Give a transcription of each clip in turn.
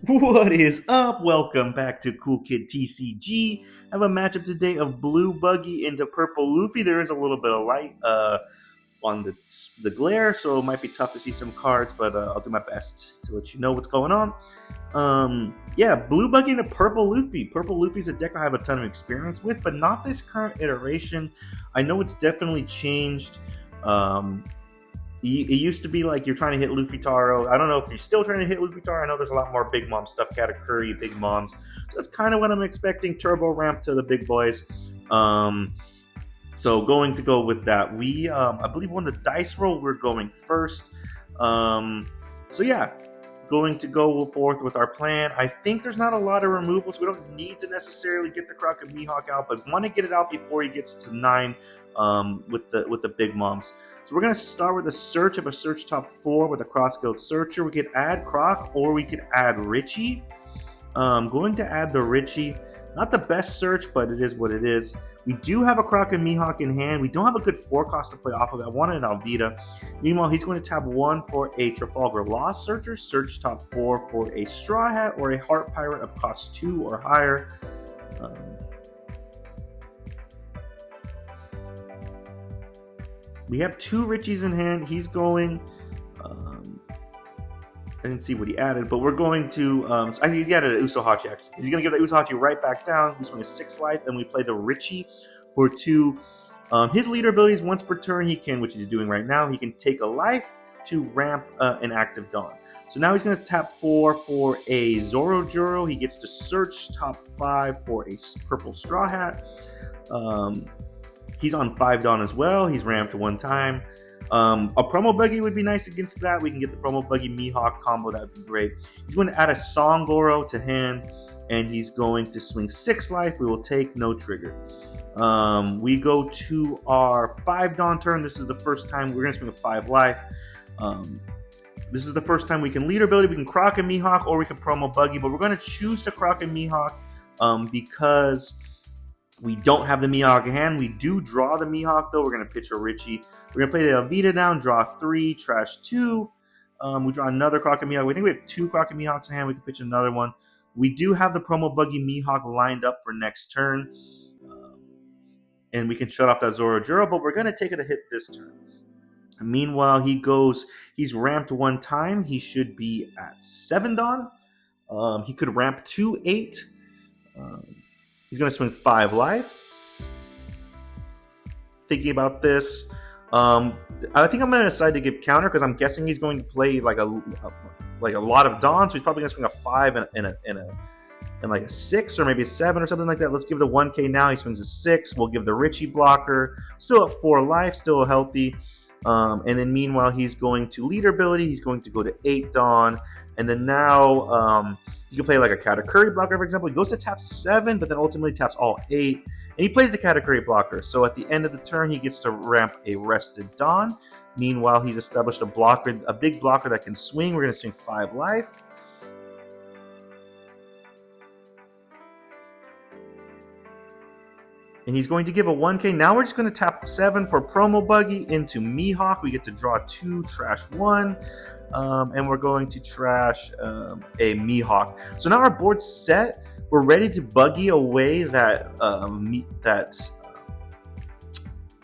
What is up? Welcome back to Cool Kid TCG. I have a matchup today of Blue Buggy into Purple Luffy. There is a little bit of light on the glare, so it might be tough to see some cards, but I'll do my best to let you know what's going on. Yeah, Blue Buggy into Purple Luffy. Purple Luffy's a deck I have a ton of experience with, but not this current iteration. I know it's definitely changed. It used to be like you're trying to hit Luffy Taro. I don't know if you're still trying to hit Luffy Taro. I know there's a lot more Big Mom stuff, Katakuri, Big Moms. That's kind of what I'm expecting. Turbo ramp to the big boys. So going to go with that. I believe on the dice roll, we're going first. So yeah, going to go forth with our plan. I think there's not a lot of removals. We don't need to necessarily get the Croc and Mihawk out, but want to get it out before he gets to 9 with the Big Moms. So we're going to start with a search of a search top 4 with a cross-guild searcher. We could add Croc or we could add Richie. Going to add the Richie. Not the best search, but it is what it is. We do have a Croc and Mihawk in hand. We don't have a good 4 cost to play off of it. I wanted an Alvita. Meanwhile, he's going to tap 1 for a Trafalgar Lost Searcher, search top 4 for a Straw Hat or a Heart Pirate of cost 2 or higher. We have 2 Richies in hand. He's going... I didn't see what he added, but we're going to... I think he added an Usohachi, actually. He's going to give the Usohachi right back down. He's going to 6 life, and we play the Richie for 2. His leader abilities, once per turn, he can, which he's doing right now, he can take a life to ramp an active Dawn. So now he's going to tap 4 for a Zorojuro. He gets to search top 5 for a Purple Straw Hat. He's on 5 Dawn as well. He's ramped 1 time. A promo buggy would be nice against that. We can get the promo buggy Mihawk combo. That would be great. He's going to add a Songoro to hand, and he's going to swing 6 life. We will take no trigger. We go to our 5 Dawn turn. This is the first time we're going to swing a 5 life. This is the first time we can leader ability. We can Croc and Mihawk, or we can promo buggy, but we're going to choose to Croc and Mihawk because we don't have the Mihawk in hand. We do draw the Mihawk, though. We're going to pitch a Richie. We're going to play the Alvita down, draw 3, trash 2. We draw another Croc and Mihawk. We think we have 2 Croc and Mihawks in hand. We can pitch another one. We do have the promo buggy Mihawk lined up for next turn. And we can shut off that Zorojuro, but we're going to take it a hit this turn. Meanwhile, he's ramped 1 time. He should be at 7 Dawn. He could ramp to 8. He's going to swing 5 life. Thinking about this, I think I'm going to decide to give counter because I'm guessing he's going to play like a lot of Dawn, so he's probably going to swing a 5 and like a 6 or maybe a 7 or something like that. Let's give the 1K now. He swings a 6. We'll give the Richie blocker. Still at 4 life, still healthy. And then meanwhile, he's going to leader ability. He's going to go to 8 Dawn. And then now you can play like a Katakuri blocker, for example. He goes to tap 7, but then ultimately taps all 8. And he plays the Katakuri blocker. So at the end of the turn, he gets to ramp a rested Dawn. Meanwhile, he's established a big blocker that can swing. We're going to swing 5 life. And he's going to give a 1K. Now we're just going to tap 7 for promo buggy into Mihawk. We get to draw 2, trash 1. And we're going to trash a Mihawk. So now our board's set. We're ready to buggy away that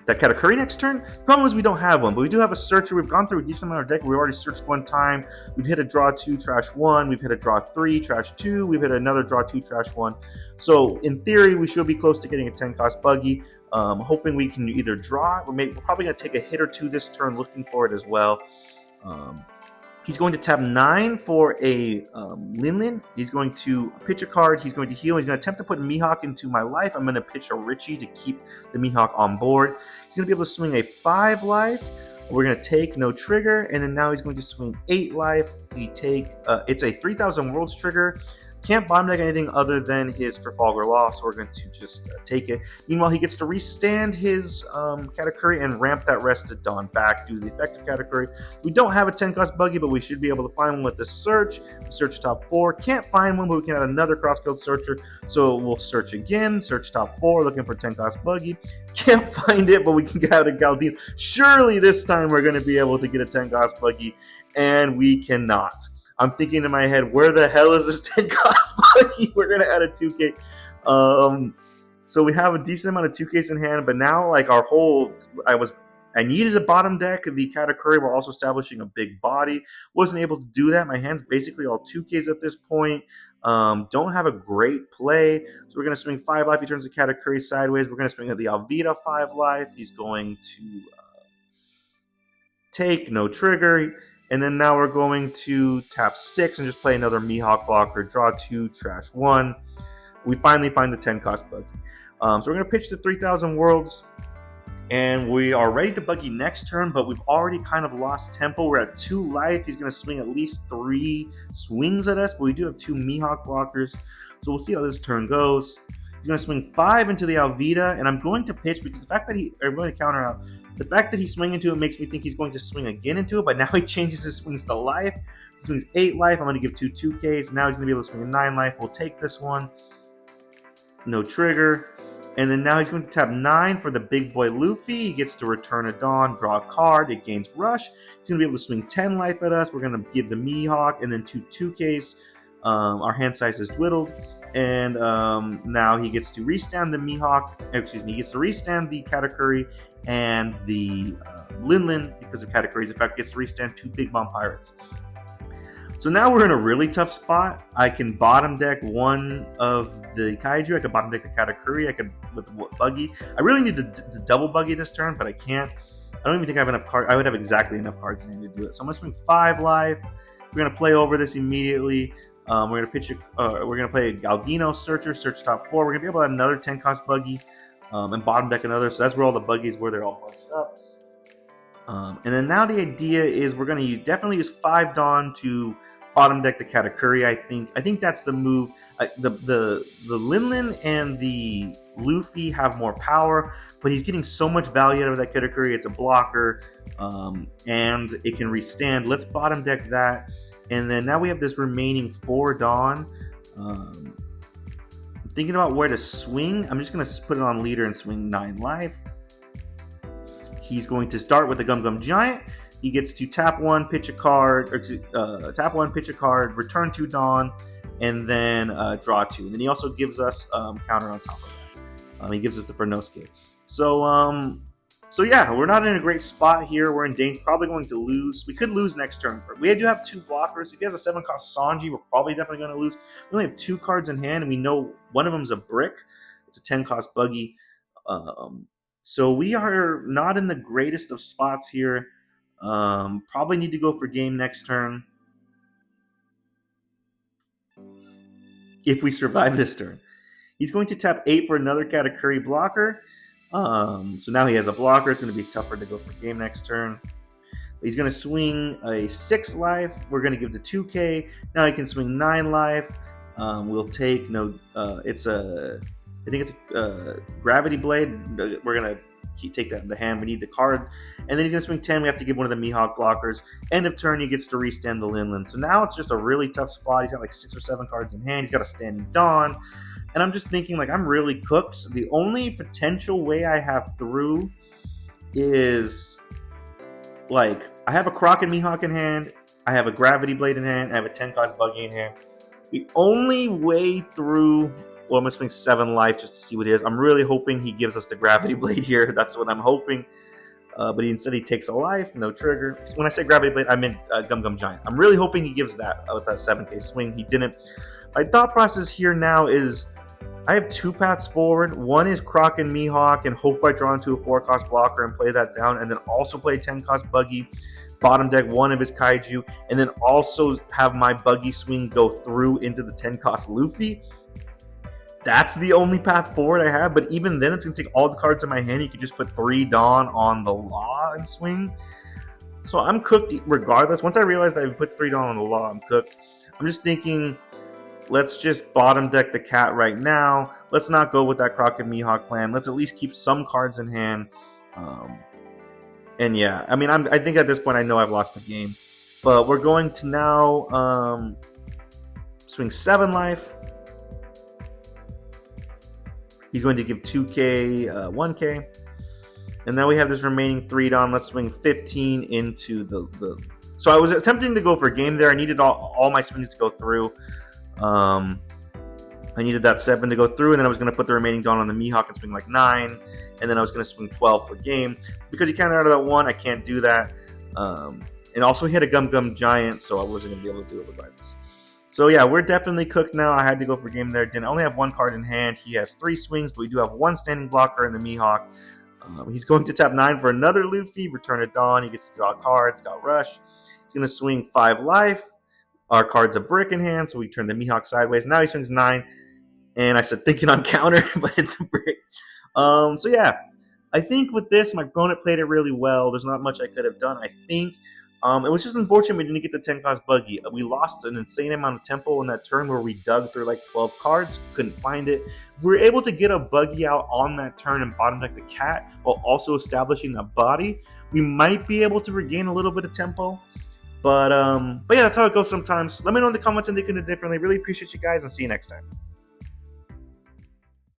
Katakuri next turn. The problem is we don't have one, but we do have a searcher. We've gone through a decent amount of deck. We've already searched 1 time. We've hit a draw 2, trash 1. We've hit a draw 3, trash 2. We've hit another draw 2, trash 1. So in theory, we should be close to getting a 10 cost buggy. Hoping we can either draw it, or we're probably going to take a hit or 2 this turn, looking for it as well. He's going to tap 9 for a Linlin. He's going to pitch a card. He's going to heal. He's going to attempt to put Mihawk into my life. I'm going to pitch a Richie to keep the Mihawk on board. He's going to be able to swing a 5 life. We're going to take no trigger. And then now he's going to swing 8 life. We take, it's a 3,000 Worlds trigger. Can't bomb deck anything other than his Trafalgar Law, so we're going to just take it. Meanwhile, he gets to restand his Katakuri and ramp that rested Dawn back due to the effective Katakuri. We don't have a 10 cost buggy, but we should be able to find one with the search. Search top 4. Can't find one, but we can add another cross-guild searcher. So we'll search again. Search top 4, looking for 10 cost buggy. Can't find it, but we can get out a Galdine. Surely this time we're going to be able to get a 10 cost buggy, and we cannot. I'm thinking in my head, where the hell is this 10 cost Buggy? We're gonna add a 2K. So we have a decent amount of 2Ks in hand, but now like our whole, I needed a bottom deck of the Katakuri while also establishing a big body. Wasn't able to do that. My hand's basically all 2Ks at this point. Don't have a great play. So we're going to swing 5 life. He turns the Katakuri sideways. We're going to swing at the Alvida 5 life. He's going to take, no trigger. And then now we're going to tap 6 and just play another Mihawk blocker. Draw 2, trash 1. We finally find the 10 cost Buggy. So we're going to pitch to 3,000 Worlds. And we are ready to Buggy next turn, but we've already kind of lost tempo. We're at 2 life. He's going to swing at least 3 swings at us, but we do have 2 Mihawk blockers. So we'll see how this turn goes. He's going to swing 5 into the Alvida, and I'm going to pitch because the fact that I'm going to counter out. The fact that he's swinging into it makes me think he's going to swing again into it, but now he changes his swings to life. He swings 8 life. I'm going to give 2 2Ks. Now he's going to be able to swing a 9 life. We'll take this one. No trigger. And then now he's going to tap 9 for the big boy Luffy. He gets to return a Dawn, draw a card. It gains Rush. He's going to be able to swing 10 life at us. We're going to give the Mihawk and then 2 2Ks. Our hand size is dwindled. And now he gets to restand the Mihawk. Excuse me. He gets to restand the Katakuri and the Lin because of Katakuri's effect. Gets to restand 2 Big Bomb Pirates. So now we're in a really tough spot. I can bottom deck one of the Kaiju. I could bottom deck the Katakuri. I could with Buggy. I really need to double Buggy this turn, but I can't. I don't even think I have enough cards. I would have exactly enough cards in hand to do it. So I'm going to swing 5 life. We're going to play over this immediately. We're going to pitch. We're going to play a Galdino Searcher, search top 4. We're going to be able to add another 10 cost Buggy and bottom deck another. So that's where all the Buggies were. They're all bunched up. And then now the idea is we're going to definitely use 5 Dawn to bottom deck the Katakuri. I think that's the move. The Lin and the Luffy have more power, but he's getting so much value out of that Katakuri. It's a blocker, and it can restand. Let's bottom deck that, and then now we have this remaining 4 Dawn. I'm thinking about where to swing. I'm just going to put it on leader and swing 9 life. He's going to start with the Gum Gum Giant. He gets to tap 1, pitch a card, tap 1, pitch a card, return 2 Dawn, and then draw 2. And then he also gives us counter on top of that. He gives us the Fernosuke. So yeah, we're not in a great spot here. We're in danger, probably going to lose. We could lose next turn. We do have 2 blockers. If he has a 7 cost Sanji, we're probably definitely going to lose. We only have 2 cards in hand, and we know one of them is a brick. It's a 10 cost Buggy. So we are not in the greatest of spots here. Probably need to go for game next turn if we survive this turn. He's going to tap 8 for another Katakuri blocker. So now he has a blocker. It's going to be tougher to go for game next turn. He's going to swing a 6 life. We're going to give the 2K. Now he can swing 9 life. We'll take no. I think it's a Gravity Blade. We're going to take that in the hand. We need the card. And then he's going to swing 10. We have to give one of the Mihawk blockers. End of turn, he gets to restand the Lin. So now it's just a really tough spot. He's got like 6 or 7 cards in hand. He's got a standing Dawn. And I'm just thinking, like, I'm really cooked. So the only potential way I have through is, like, I have a Croc and Mihawk in hand. I have a Gravity Blade in hand. I have a 10 cost Buggy in hand. The only way through... Well, I'm going to swing 7 life just to see what it is. I'm really hoping he gives us the Gravity Blade here. That's what I'm hoping. But instead he takes a life, no trigger. When I say Gravity Blade, I meant Gum Gum Giant. I'm really hoping he gives that with that 7K swing. He didn't. My thought process here now is I have 2 paths forward. One is Croc and Mihawk and hope I draw into a 4 cost blocker and play that down. And then also play 10 cost Buggy. Bottom deck one of his Kaiju. And then also have my Buggy swing go through into the 10 cost Luffy. That's the only path forward I have, but even then it's going to take all the cards in my hand. You could just put 3 Dawn on the Law and swing. So I'm cooked regardless. Once I realize that if he puts 3 Dawn on the Law, I'm cooked. I'm just thinking, let's just bottom deck the cat right now. Let's not go with that Croc and Mihawk plan. Let's at least keep some cards in hand. And yeah, I mean, I think at this point I know I've lost the game. But we're going to now swing 7 life. He's going to give 2K, 1K. And now we have this remaining 3 Dawn. Let's swing 15 into the So I was attempting to go for a game there. I needed all my swings to go through. I needed that 7 to go through, and then I was going to put the remaining Dawn on the Mihawk and swing like 9, and then I was going to swing 12 for game. Because he counted out of that 1, I can't do that. And also he had a Gum Gum Giant, so I wasn't going to be able to do it regardless. So yeah, we're definitely cooked now. I had to go for game there. Didn't only have 1 card in hand. He has 3 swings, but we do have 1 standing blocker in the Mihawk. He's going to tap 9 for another Luffy. Return a Dawn. He gets to draw cards. Got Rush. He's going to swing 5 life. Our card's a brick in hand, so we turn the Mihawk sideways. Now he swings 9. And I said thinking on counter, but it's a brick. So yeah, I think with this, my opponent played it really well. There's not much I could have done. I think it was just unfortunate we didn't get the 10 cost Buggy. We lost an insane amount of tempo in that turn where we dug through like 12 cards, couldn't find it. We were able to get a Buggy out on that turn and bottom deck the cat while also establishing the body. We might be able to regain a little bit of tempo. But yeah, that's how it goes sometimes. Let me know in the comments and they can do differently. Really appreciate you guys and see you next time.